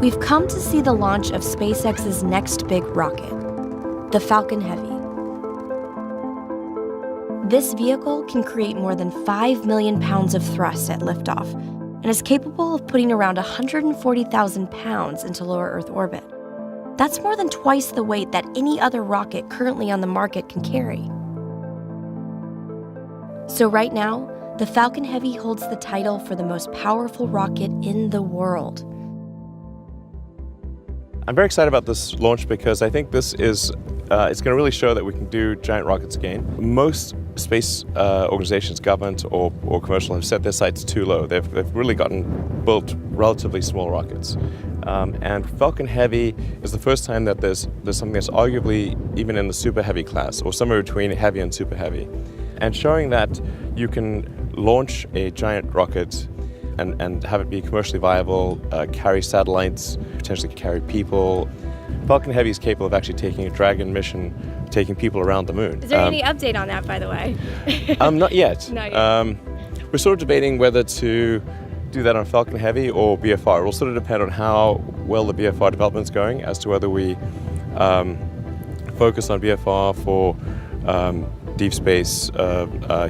We've come to see the launch of SpaceX's next big rocket, the Falcon Heavy. This vehicle can create more than 5 million pounds of thrust at liftoff and is capable of putting around 140,000 pounds into low Earth orbit. That's more than twice the weight that any other rocket currently on the market can carry. So right now, the Falcon Heavy holds the title for the most powerful rocket in the world. I'm very excited about this launch because I think this is it's going to really show that we can do giant rockets again. Most space organizations, government or commercial, have set their sights too low. They've really built relatively small rockets. And Falcon Heavy is the first time that there's something that's arguably even in the super heavy class, or somewhere between heavy and super heavy. And showing that you can launch a giant rocket and have it be commercially viable, carry satellites, potentially carry people. Falcon Heavy is capable of actually taking a Dragon mission, taking people around the moon. Is there any update on that, by the way? Not yet. Not yet. We're sort of debating whether to do that on Falcon Heavy or BFR. It will sort of depend on how well the BFR development is going as to whether we focus on BFR for deep space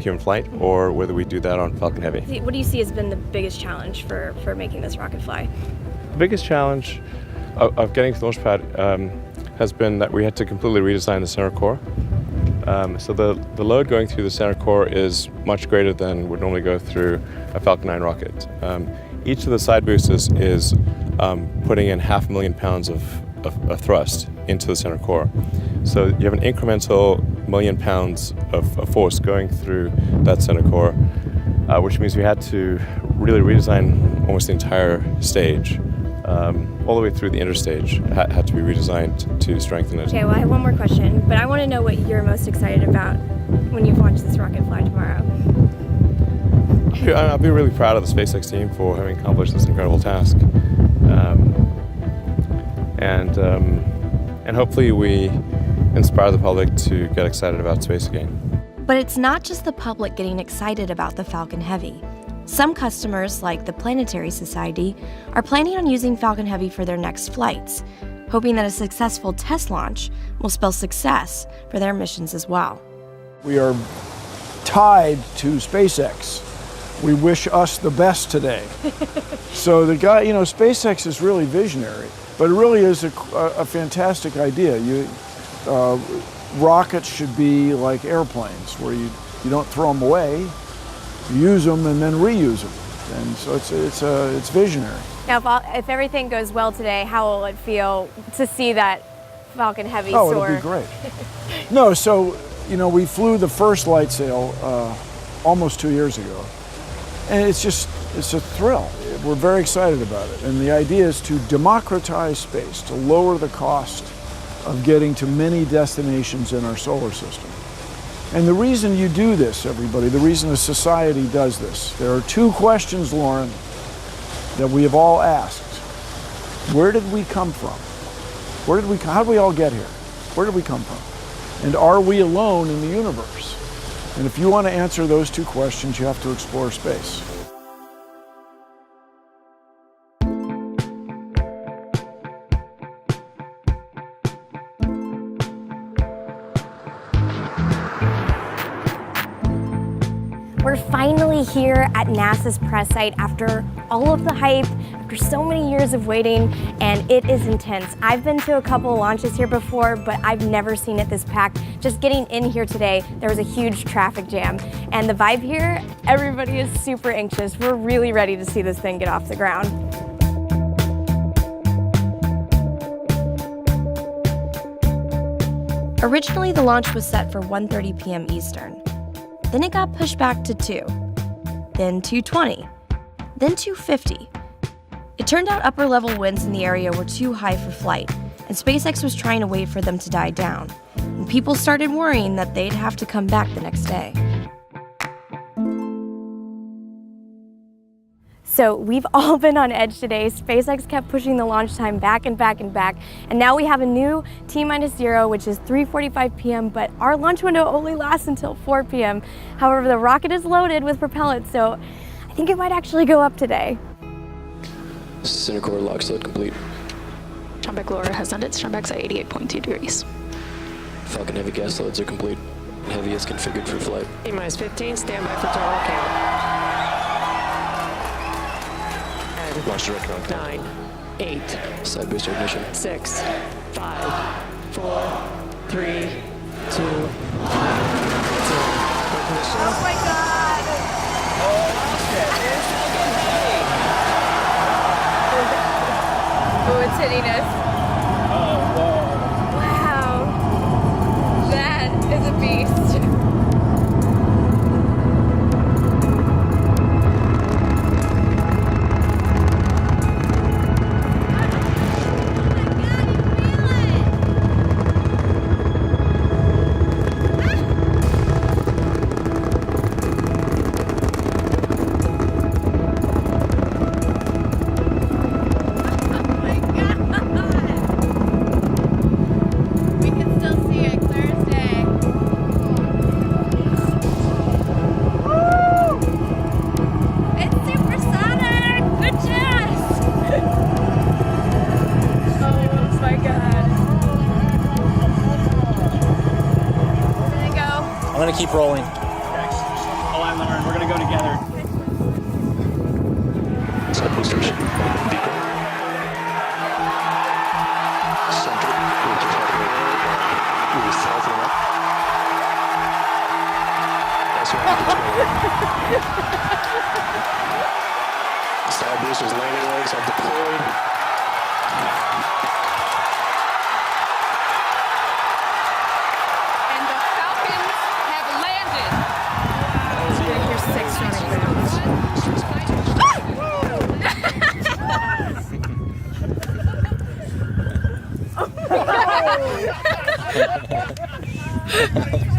human flight, or whether we do that on Falcon Heavy. What do you see has been the biggest challenge for making this rocket fly? The biggest challenge of getting to the launch pad has been that we had to completely redesign the center core. So the load going through the center core is much greater than would normally go through a Falcon 9 rocket. Each of the side boosters is putting in 500,000 pounds of thrust into the center core. So you have an incremental 1 million pounds of force going through that center core, which means we had to really redesign almost the entire stage. All the way through the interstage had to be redesigned to strengthen it. Okay, well, I have one more question, but I want to know what you're most excited about when you watch this rocket fly tomorrow. I'll be really proud of the SpaceX team for having accomplished this incredible task. And hopefully we inspire the public to get excited about space again. But it's not just the public getting excited about the Falcon Heavy. Some customers, like the Planetary Society, are planning on using Falcon Heavy for their next flights, hoping that a successful test launch will spell success for their missions as well. We are tied to SpaceX. We wish us the best today. So the guy, SpaceX is really visionary, but it really is a fantastic idea. Rockets should be like airplanes, where you don't throw them away. Use them and then reuse them, and so it's visionary. Now, if everything goes well today, how will it feel to see that Falcon Heavy soar? Oh, it'll be great. No, so we flew the first light sail almost 2 years ago, and it's a thrill. We're very excited about it, and the idea is to democratize space, to lower the cost of getting to many destinations in our solar system. And the reason you do this, everybody, the reason a society does this, there are two questions, Lauren, that we have all asked. Where did we come from? How did we all get here? Where did we come from? And are we alone in the universe? And if you want to answer those two questions, you have to explore space. We're finally here at NASA's press site after all of the hype, after so many years of waiting, and it is intense. I've been to a couple of launches here before, but I've never seen it this packed. Just getting in here today, there was a huge traffic jam. And the vibe here, everybody is super anxious. We're really ready to see this thing get off the ground. Originally, the launch was set for 1:30 p.m. Eastern. Then it got pushed back to 2, then 2:20, then 2:50. It turned out upper-level winds in the area were too high for flight, and SpaceX was trying to wait for them to die down. And people started worrying that they'd have to come back the next day. So we've all been on edge today. SpaceX kept pushing the launch time back and back and back. And now we have a new T-0, which is 3:45 p.m., but our launch window only lasts until 4 p.m. However, the rocket is loaded with propellant, so I think it might actually go up today. Center core lock slid complete. Strombeck lower has done its Strombeck's at 88.2 degrees. Falcon Heavy gas loads are complete. Heavy is configured for flight. T-minus 15, stand by for total count. Launch director on count. 9, 8, Side booster ignition. 6, 5, 4, 3, 2, 1, 0. Oh my God! Oh, it's hitting us. Wow. That is a beast. I'm gonna keep rolling. Oh, I learned. We're gonna go together. Side boosters. Deeper. Center. We're south and up. That's right. Side boosters landing legs are deployed. Oh my God.